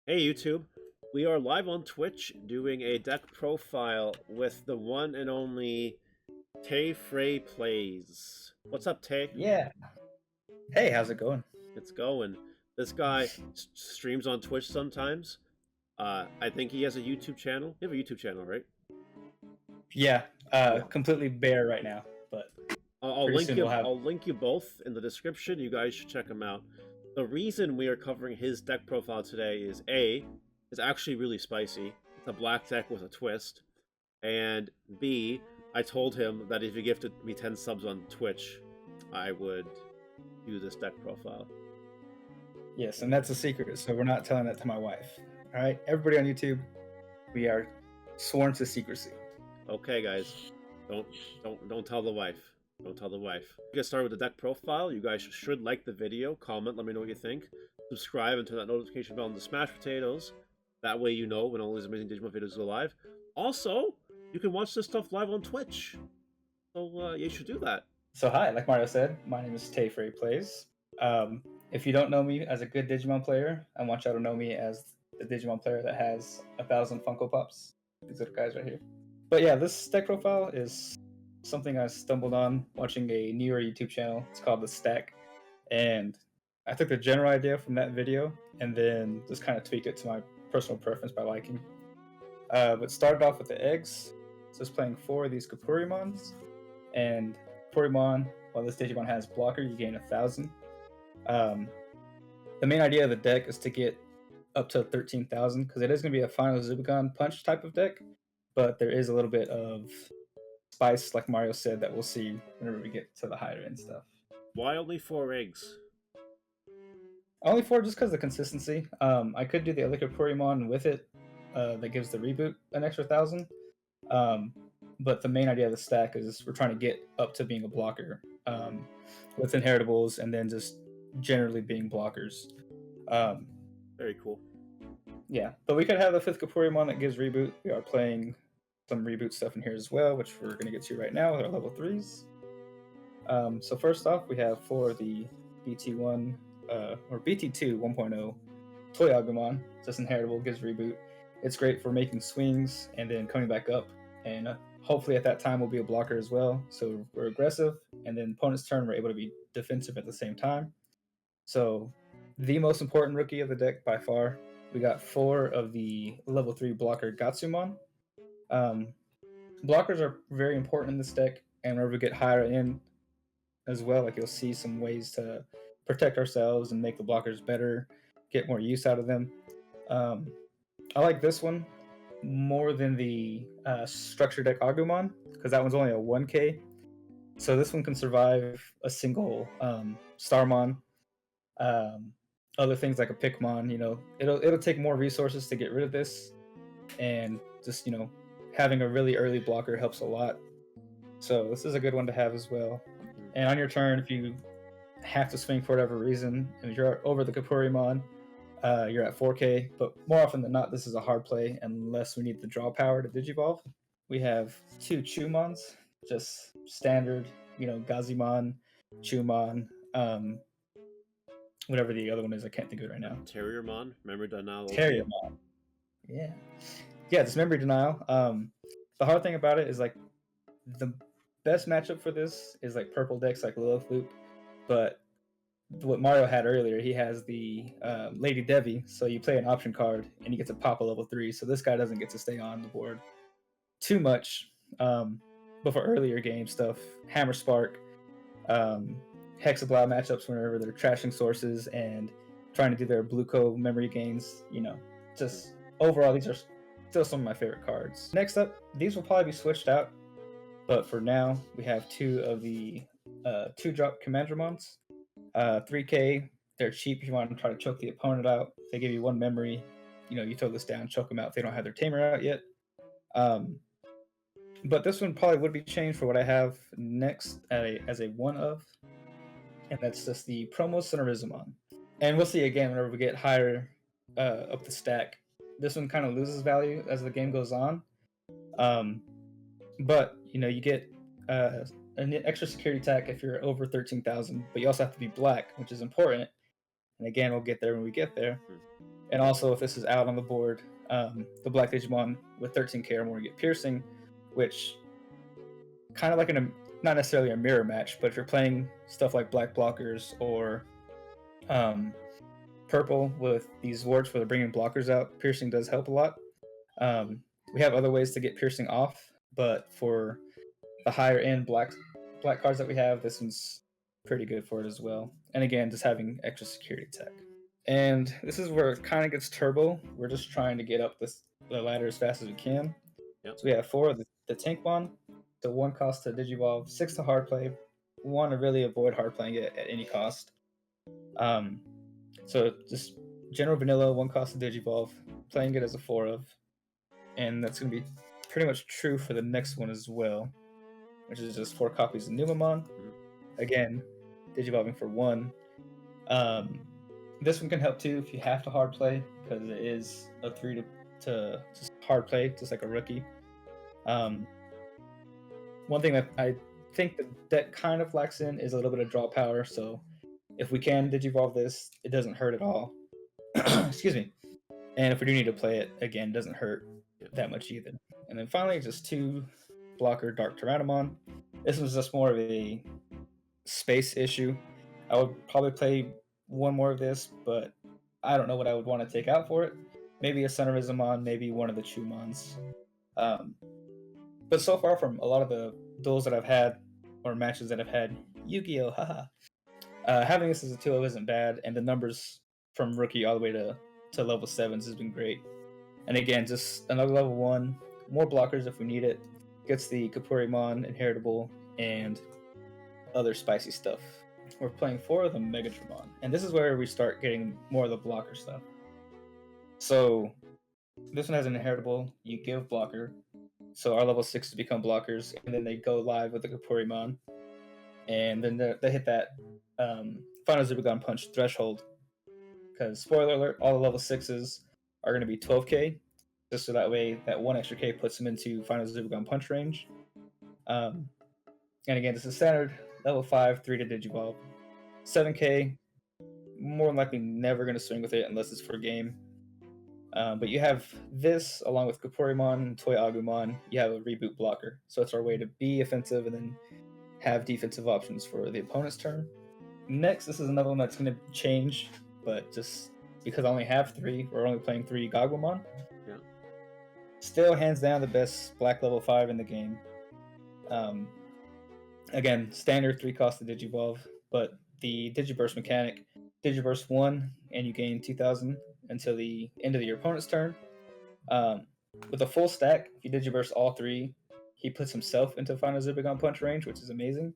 Hey YouTube, we are live on Twitch doing a deck profile with the one and only TayFrayPlays. What's up, Tay? Yeah. Hey, how's it going? It's going. This guy streams on Twitch sometimes. I think he has a YouTube channel. You have a YouTube channel, right? Yeah, completely bare right now, but I'll pretty link soon you. we'll have. I'll link you both in the description. You guys should check him out. The reason we are covering his deck profile today is it's actually really spicy. It's a black deck with a twist, and B, I told him that if he gifted me 10 subs on Twitch, I would do this deck profile. Yes, and that's a secret, so we're not telling that to my wife. All right, everybody on YouTube, we are sworn to secrecy. Okay, guys, don't tell the wife. Don't tell the wife. Get started with the deck profile. You guys should like the video, comment, let me know what you think. Subscribe and turn that notification bell on to smash potatoes. That way you know when all these amazing Digimon videos go live. Also, you can watch this stuff live on Twitch. So you should do that. So hi, like Mario said, my name is TayFrayPlays. If you don't know me as a good Digimon player, I want y'all to know me as the Digimon player that has 1,000 Funko Pops. These are the guys right here. But yeah, this deck profile is something I stumbled on watching a newer YouTube channel. It's called The Stack. And I took the general idea from that video and then just kind of tweaked it to my personal preference by liking. But started off with the eggs. So it's playing 4 of these Kapurimons. And Kapurimon, while this Digimon has blocker, you gain 1,000. The main idea of the deck is to get up to 13,000 because it is going to be a final Zubagon punch type of deck, but there is a little bit of spice, like Mario said, that we'll see whenever we get to the higher end stuff. Why only 4 eggs? Only 4 just because of the consistency. I could do the other Kapurimon with it that gives the reboot an extra 1,000. But the main idea of the stack is we're trying to get up to being a blocker with inheritables and then just generally being blockers. Very cool. Yeah, but we could have the 5th Kapurimon that gives reboot. We are playing some reboot stuff in here as well, which we're going to get to right now with our level 3s. So first off, we have for the BT1 or BT2 1.0 Toy Agumon. Just inheritable, gives reboot. It's great for making swings and then coming back up, and hopefully at that time we'll be a blocker as well. So we're aggressive, and then opponent's turn we're able to be defensive at the same time. So the most important rookie of the deck by far. We got 4 of the level 3 blocker Gatsumon. Blockers are very important in this deck, and whenever we get higher in as well, like you'll see some ways to protect ourselves and make the blockers better, get more use out of them. I like this one more than the structure deck Agumon, because that one's only a 1k. So this one can survive a single Starmon. Other things like a Pikmon, it'll take more resources to get rid of this, and just having a really early blocker helps a lot. So this is a good one to have as well. And on your turn, if you have to swing for whatever reason, and if you're over the Kapurimon, you're at 4k. But more often than not, this is a hard play unless we need the draw power to Digivolve. We have 2 Chumons, just standard, Gazimon, Chumon. Whatever the other one is, I can't think of it right now. Terriermon, memory denial. Terriermon. Yeah, it's memory denial. The hard thing about it is like the best matchup for this is like purple decks like Lilith Loop, but what Mario had earlier, he has the Lady Devi, so you play an option card and you get to pop a level 3, so this guy doesn't get to stay on the board too much. But for earlier game stuff, Hammer Spark, Hexablow matchups whenever they're trashing sources and trying to do their Blueco memory gains, just overall these are still some of my favorite cards. Next up, these will probably be switched out, but for now we have 2 of the 2-drop Commandramons. 3k, they're cheap if you want to try to choke the opponent out. They give you 1 memory, you throw this down, choke them out if they don't have their Tamer out yet. But this one probably would be changed for what I have next as a one of, and that's just the Promo Sonorizumon. And we'll see again whenever we get higher up the stack. This one kind of loses value as the game goes on. But, you get an extra security attack if you're over 13,000, but you also have to be black, which is important. And again, we'll get there when we get there. And also, if this is out on the board, the Black Digimon with 13k or more get Piercing, which kind of like not necessarily a mirror match, but if you're playing stuff like Black Blockers or Purple with these wards where they're bringing blockers out, Piercing does help a lot. We have other ways to get Piercing off, but for the higher end black cards that we have, this one's pretty good for it as well. And again, just having extra security tech. And this is where it kind of gets turbo. We're just trying to get up the ladder as fast as we can. Yep. So we have 4 of the Tankmon, so 1 cost to Digivolve, 6 to hard play. 1 to really avoid hard playing it at any cost. So just general vanilla, 1 cost to Digivolve, playing it as a 4 of. And that's going to be pretty much true for the next one as well, which is just 4 copies of Numamon. Again, Digivolving for 1. This one can help too if you have to hard play, because it is a 3 to just hard play, just like a rookie. One thing that I think the deck kind of lacks in is a little bit of draw power, so if we can Digivolve this, it doesn't hurt at all. Excuse me. And if we do need to play it, again, it doesn't hurt that much either. And then finally, just 2 blocker Dark Tyrannomon. This was just more of a space issue. I would probably play 1 more of this, but I don't know what I would want to take out for it. Maybe a Sunnerizamon, maybe one of the Chumons. But so far, from a lot of the duels that I've had, or matches that I've had, Yu-Gi-Oh! Haha. Having this as a 2 isn't bad, and the numbers from rookie all the way to level 7s has been great. And again, just another level 1, more blockers if we need it. Gets the Kapurimon inheritable and other spicy stuff. We're playing 4 of the Megatramon, and this is where we start getting more of the blocker stuff. So this one has an inheritable. You give blocker, so our level 6s become blockers, and then they go live with the Kapurimon, and then they hit that Final Zubagon Punch threshold. Because spoiler alert, all the level 6s are going to be 12k, just so that way that 1 extra k puts them into Final Zubagon Punch range. And again, this is standard level 5, 3 to Digivolve. 7k, more than likely never going to swing with it unless it's for a game. But you have this along with Kapurimon and Toy Agumon. You have a reboot blocker, so it's our way to be offensive and then have defensive options for the opponent's turn. Next, this is another one that's going to change, but just because I only have 3, we're only playing 3 Gagumon. Yeah. Still, hands down, the best black level 5 in the game. Again, standard 3 cost to Digivolve, but the Digiburst mechanic, Digiburst 1, and you gain 2,000 until the end of your opponent's turn. With a full stack, if you Digiburst all 3, he puts himself into Final Zubagon Punch range, which is amazing.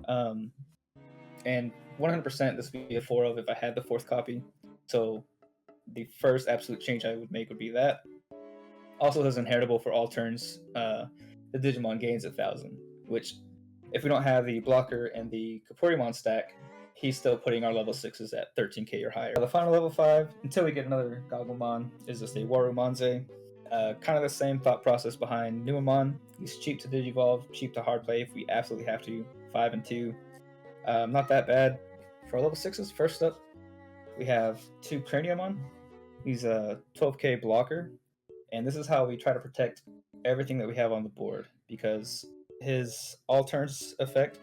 And 100% this would be a 4 of if I had the 4th copy. So the first absolute change I would make would be that. Also has inheritable for all turns. The Digimon gains 1,000, which if we don't have the blocker and the Kapurimon stack, he's still putting our level 6s at 13k or higher. The final level 5, until we get another Gagumon, is just a Warumanze. Kind of the same thought process behind Numamon. He's cheap to Digivolve, cheap to hard play if we absolutely have to. 5 and 2. Not that bad. For level 6s, first up, we have 2 Craniumon. He's a 12k blocker, and this is how we try to protect everything that we have on the board, because his all turns effect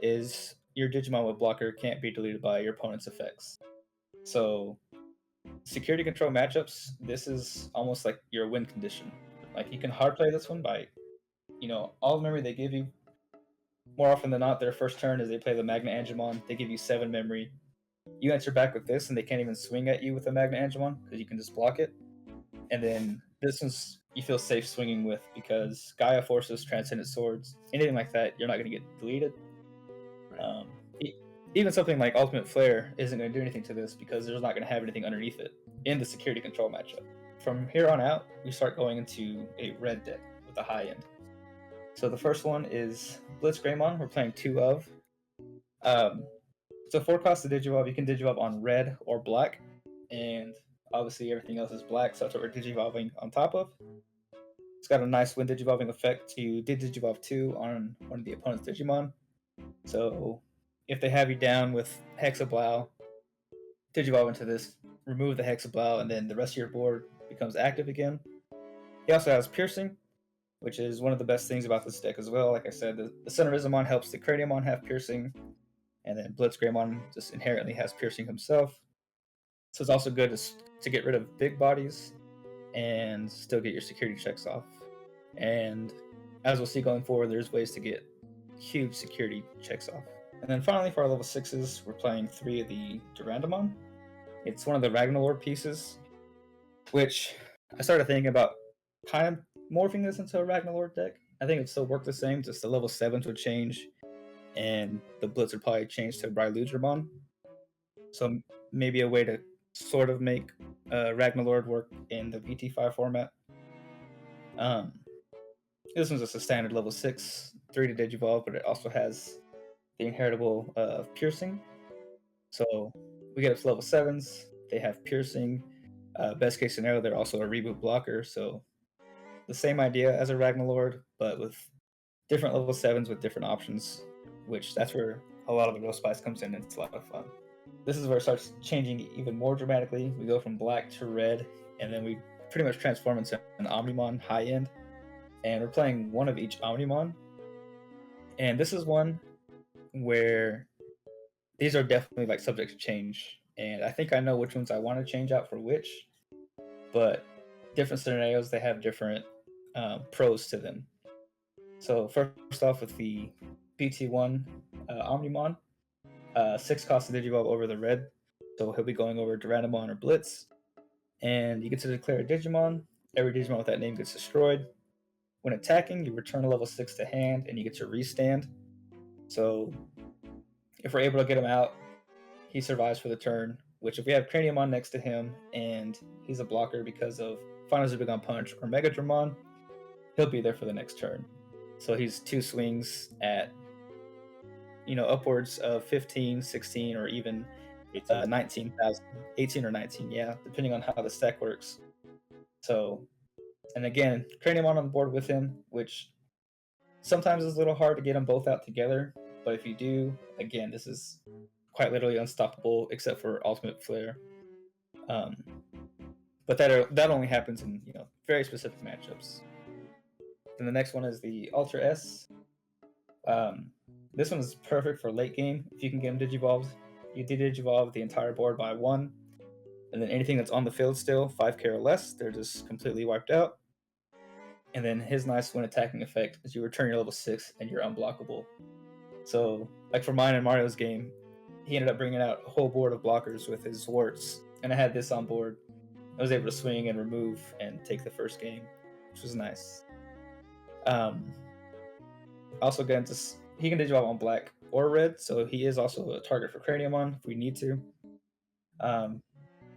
is your Digimon with blocker can't be deleted by your opponent's effects. So security control matchups, this is almost like your win condition. Like, you can hard play this one by, all the memory they give you. More often than not, their first turn is they play the Magna Angemon. They give you 7 memory. You answer back with this, and they can't even swing at you with the Magna Angemon because you can just block it. And then this one's you feel safe swinging with, because Gaia Forces, Transcendent Swords, anything like that, you're not going to get deleted. Even something like Ultimate Flare isn't going to do anything to this because there's not going to have anything underneath it in the security control matchup. From here on out, we start going into a red deck with a high end. So the first one is Blitz Greymon. We're playing 2 of. So 4 costs to Digivolve. You can Digivolve on red or black, and obviously everything else is black, so that's what we're Digivolving on top of. It's got a nice when Digivolving effect to Digivolve 2 on one of the opponent's Digimon. So if they have you down with Hexablow, Digivolve into this, remove the Hexablow, and then the rest of your board becomes active again. He also has Piercing, which is one of the best things about this deck as well. Like I said, the Centerizamon helps the Craniamon have Piercing, and then Blitz Greymon just inherently has Piercing himself. So it's also good to get rid of big bodies and still get your security checks off. And as we'll see going forward, there's ways to get huge security checks off. And then finally, for our level 6s, we're playing 3 of the Durandamon. It's one of the Ragnarlord pieces, which I started thinking about kind of morphing this into a Ragnarlord deck. I think it would still work the same, just the level 7s would change, and the Blitz would probably change to Bryludramon. So maybe a way to sort of make Ragnarlord work in the BT5 format. This one's just a standard level 6, 3 to Digivolve, but it also has the inheritable Piercing. So we get up to level 7s, they have Piercing. Best case scenario, they're also a reboot blocker, so the same idea as a Ragnarlord, but with different level 7s with different options, which that's where a lot of the real spice comes in, and it's a lot of fun. This is where it starts changing even more dramatically. We go from black to red, and then we pretty much transform into an Omnimon high end, and we're playing one of each Omnimon. And this is one where these are definitely like subject to change, and I think I know which ones I want to change out for which, but different scenarios, they have different pros to them. So first off, with the BT1 Omnimon, 6 cost to Digivolve over the red, so he'll be going over Durandamon or Blitz, and you get to declare a Digimon. Every Digimon with that name gets destroyed. When attacking, you return a level 6 to hand, and you get to restand. So if we're able to get him out, he survives for the turn, which if we have Craniamon next to him, and he's a blocker because of Final Zubigon Punch or Mega Dramon, he'll be there for the next turn. So he's 2 swings at, upwards of 15, 16, or even 19,000, 18 or 19, yeah, depending on how the stack works. So, and again, Craniamon on the board with him, which sometimes is a little hard to get them both out together, but if you do, again, this is quite literally unstoppable, except for Ultimate Flare. But that only happens in very specific matchups. And the next one is the Ultra S. This one is perfect for late game. If you can get him Digivolved, you Digivolve the entire board by 1, and then anything that's on the field still, 5k or less, they're just completely wiped out. And then his nice when attacking effect is you return your level 6 and you're unblockable. So, like for mine and Mario's game, he ended up bringing out a whole board of blockers with his Zwarts, and I had this on board. I was able to swing and remove and take the first game, which was nice. Also, again, he can Digivolve on black or red, so he is also a target for Craniamon if we need to.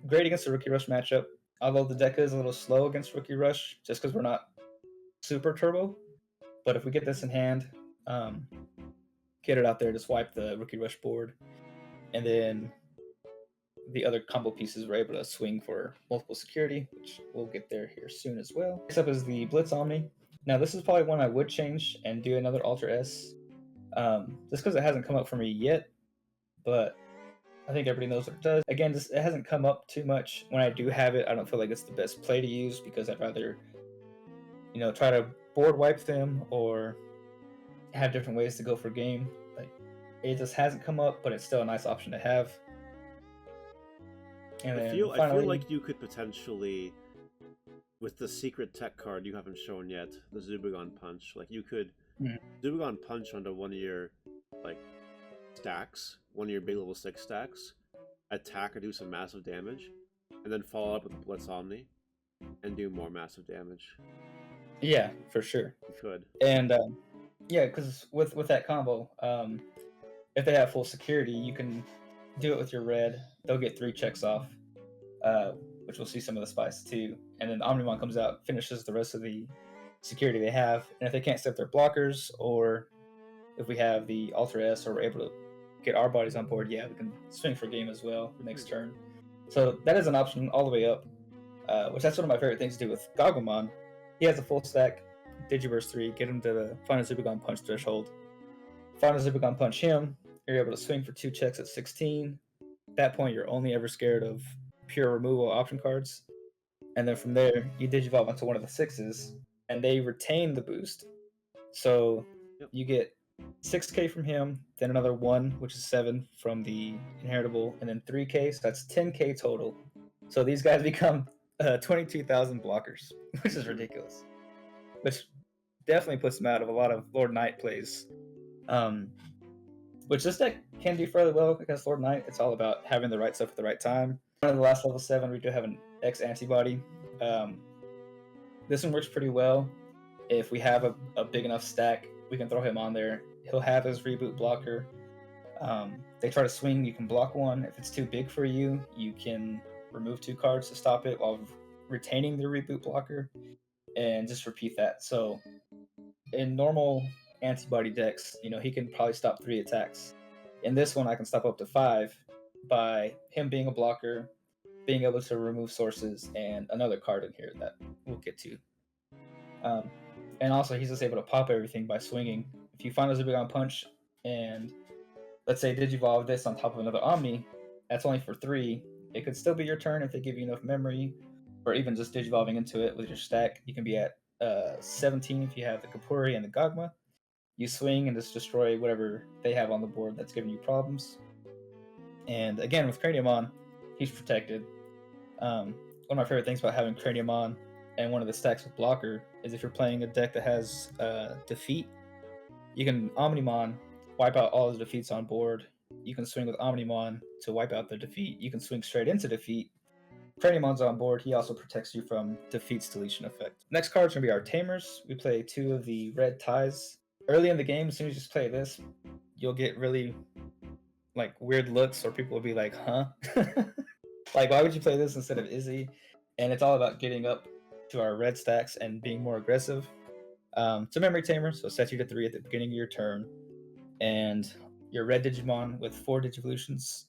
Great against the Rookie Rush matchup, although the deck is a little slow against Rookie Rush, just because we're not super turbo. But if we get this in hand, get it out there, just wipe the Rookie Rush board, and then the other combo pieces were able to swing for multiple security, which we'll get there here soon as well. Next up is the Blitz Omni. Now this is probably one I would change and do another Ultra S, just because it hasn't come up for me yet, but I think everybody knows what it does. Again, it hasn't come up too much. When I do have it, I don't feel like it's the best play to use, because I'd rather try to board wipe them or have different ways to go for game. Like, it just hasn't come up, but it's still a nice option to have. And I feel like you could potentially, with the secret tech card you haven't shown yet, the Zubigon Punch, like you could Zubigon Punch onto one of your stacks, one of your big level 6 stacks, attack or do some massive damage, and then follow up with the Blitz Omni and do more massive damage. Yeah, for sure. You could. And yeah, because with that combo, if they have full security, you can do it with your red. They'll get 3 checks off, which we'll see some of the spice too. And then the Omnimon comes out, finishes the rest of the security they have. And if they can't set their blockers, or if we have the Ultra S, or we're able to get our bodies on board, yeah, we can swing for game as well next turn. So that is an option all the way up, which that's one of my favorite things to do with Gogglemon. He has a full stack, Digiverse 3, get him to the Final Zubigon Punch threshold. Final Zubigon Punch him, you're able to swing for 2 checks at 16. At that point, you're only ever scared of pure removal option cards. And then from there, you digivolve onto one of the 6s, and they retain the boost. So Yep. you get 6k from him, then another 1, which is 7 from the inheritable, and then 3k, so that's 10k total. So these guys become 22,000 blockers, which is ridiculous. Which definitely puts them out of a lot of Lord Knight plays. Which this deck can do fairly well against Lord Knight. It's all about having the right stuff at the right time. On the last level 7, we do have an X antibody. This one works pretty well. If we have a big enough stack, we can throw him on there. He'll have his reboot blocker. They try to swing, you can block one. If it's too big for you, you can remove 2 cards to stop it while retaining the reboot blocker, and just repeat that. So in normal antibody decks, he can probably stop 3 attacks. In this one, I can stop up to 5 by him being a blocker, being able to remove sources, and another card in here that we'll get to. And also, he's just able to pop everything by swinging. If you find a Zubagon Punch, and let's say Digivolve this on top of another Omni, that's only for 3. It could still be your turn if they give you enough memory, or even just Digivolving into it with your stack. You can be at 17 if you have the Kapuri and the Gogma. You swing and just destroy whatever they have on the board that's giving you problems. And again, with Craniumon, he's protected. One of my favorite things about having Craniumon and one of the stacks with blocker is if you're playing a deck that has defeat, you can Omnimon, wipe out all the defeats on board. You can swing with Omnimon to wipe out the defeat. You can swing straight into defeat. Craniumon's on board. He also protects you from defeat's deletion effect. Next card's going to be our Tamers. We play 2 of the red ties. Early in the game, as soon as you just play this, you'll get really weird looks, or people will be like, huh? Like, why would you play this instead of Izzy? And it's all about getting up to our red stacks and being more aggressive. It's a memory tamer, so it sets you to 3 at the beginning of your turn. And your red Digimon with 4 Digivolutions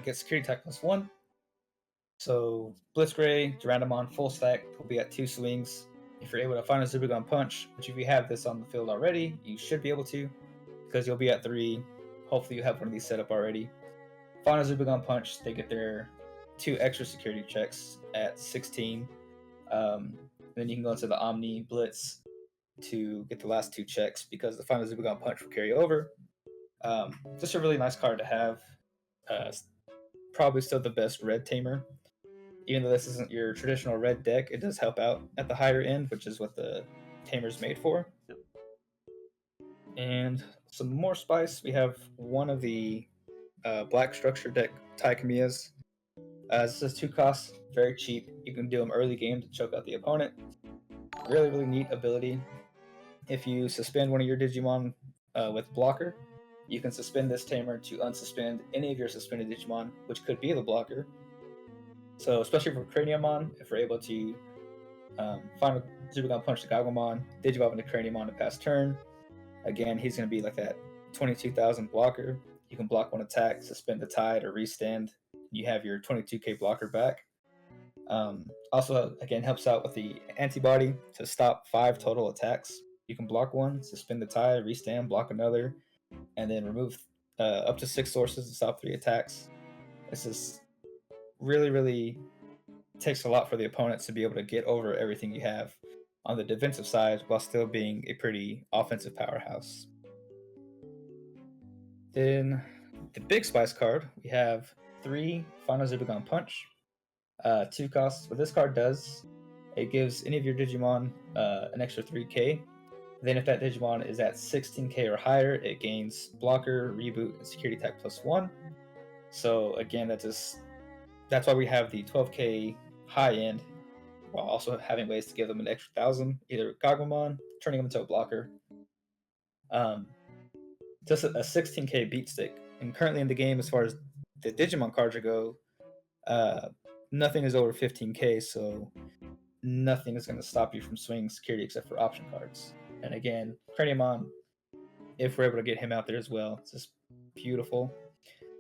gets security attack +1. So Blitz Grey, Durandamon, full stack will be at 2 swings. If you're able to find a Zubagon Punch, which if you have this on the field already, you should be able to, because you'll be at 3. Hopefully you have one of these set up already. Find a Zubagon Punch, they get their 2 extra security checks at 16. Then you can go into the Omni Blitz to get the last 2 checks, because the Final Zubagon Punch will carry over. Just a really nice card to have. Probably still the best red tamer. Even though this isn't your traditional red deck, it does help out at the higher end, which is what the tamer's made for. Yep. And some more spice. We have one of the black structure deck Taikamias. This is 2 costs, very cheap. You can do them early game to choke out the opponent. Really, really neat ability. If you suspend one of your Digimon with blocker, you can suspend this tamer to unsuspend any of your suspended Digimon, which could be the blocker. So, especially for Craniumon, if we're able to find a Zubagon Punch to Gogomon, Digivolve into Craniumon to pass turn, again, he's going to be like that 22,000 blocker. You can block 1 attack, suspend the tide, or restand. You have your 22k blocker back. Also, again, helps out with the antibody to stop 5 total attacks. You can block 1, suspend the tide, restand, block another, and then remove up to 6 sources to stop 3 attacks. This is really, really takes a lot for the opponents to be able to get over everything you have on the defensive side while still being a pretty offensive powerhouse. Then the big spice card, we have 3 Final Zubagon Punch. 2 costs. What this card does, it gives any of your Digimon an extra 3k. Then if that Digimon is at 16k or higher, it gains blocker, reboot, and security attack +1. So again, that's why we have the 12k high end, while also having ways to give them an extra 1,000, either Gogmamon, turning them into a blocker. Just a 16k beat stick. And currently in the game, as far as the Digimon cards go, nothing is over 15k, so nothing is going to stop you from swinging security except for option cards. And again, Craniumon, if we're able to get him out there as well, it's just beautiful.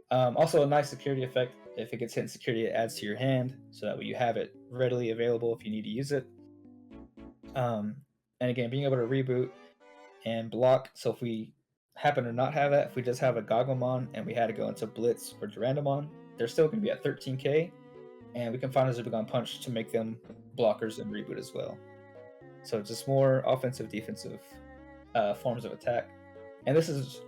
Also, a nice security effect. If it gets hit in security, it adds to your hand, so that way you have it readily available if you need to use it. And again, being able to reboot and block. So if we happen to not have that, if we just have a Gogmamon and we had to go into Blitz or Durandamon, they're still going to be at 13k. and we can find a Zubicon Punch to make them blockers and reboot as well. So just more offensive, defensive forms of attack. And this is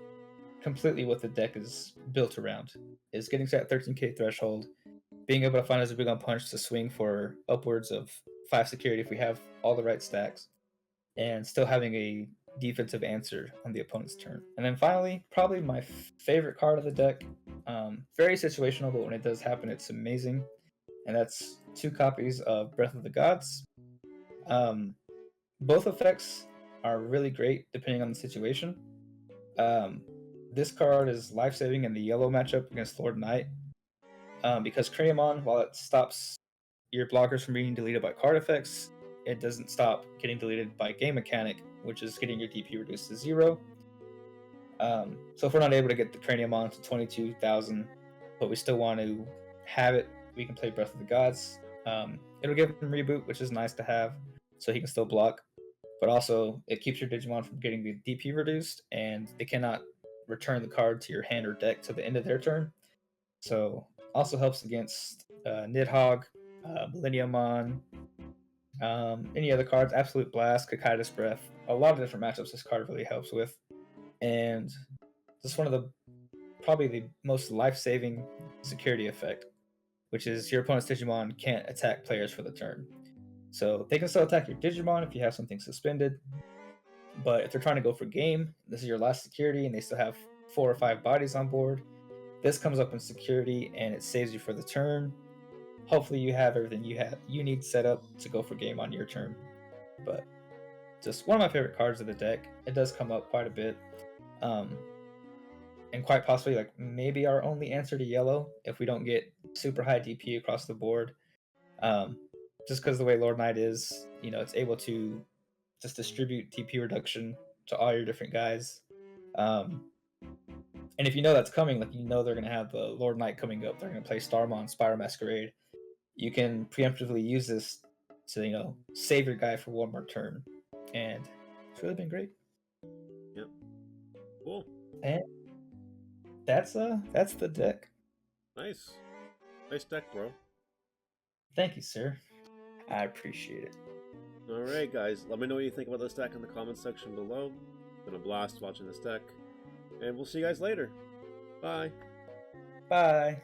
completely what the deck is built around, is getting to that 13k threshold, being able to find a Zubicon Punch to swing for upwards of 5 security if we have all the right stacks, and still having a defensive answer on the opponent's turn. And then finally, probably my favorite card of the deck, very situational, but when it does happen, it's amazing. And that's 2 copies of Breath of the Gods. Both effects are really great depending on the situation. This card is life-saving in the yellow matchup against Lord Knight, because Greymon, while it stops your blockers from being deleted by card effects, it doesn't stop getting deleted by game mechanic, which is getting your DP reduced to 0. So if we're not able to get the Greymon to 22,000, but we still want to have it, we can play Breath of the Gods. It'll give him reboot, which is nice to have, so he can still block. But also, it keeps your Digimon from getting the DP reduced, and they cannot return the card to your hand or deck to the end of their turn. So also helps against Nidhogg, Millenniumon, any other cards, Absolute Blast, Kakaitis Breath. A lot of different matchups this card really helps with. And just one of the, probably the most life-saving security effect, which is your opponent's Digimon can't attack players for the turn. So they can still attack your Digimon if you have something suspended, but if they're trying to go for game, this is your last security and they still have 4 or 5 bodies on board, this comes up in security and it saves you for the turn. Hopefully you have everything you need set up to go for game on your turn. But just one of my favorite cards of the deck. It does come up quite a bit. And quite possibly like maybe our only answer to yellow if we don't get super high DP across the board. Just because the way Lord Knight is, it's able to just distribute DP reduction to all your different guys. And if you know that's coming, like they're going to have the Lord Knight coming up, they're going to play Starmon, Spyro Masquerade, you can preemptively use this to, save your guy for one more turn. And it's really been great. Yep. Cool. And that's the deck. Nice. Nice deck, bro. Thank you, sir. I appreciate it. Alright, guys. Let me know what you think about this deck in the comments section below. It's been a blast watching this deck. And we'll see you guys later. Bye. Bye.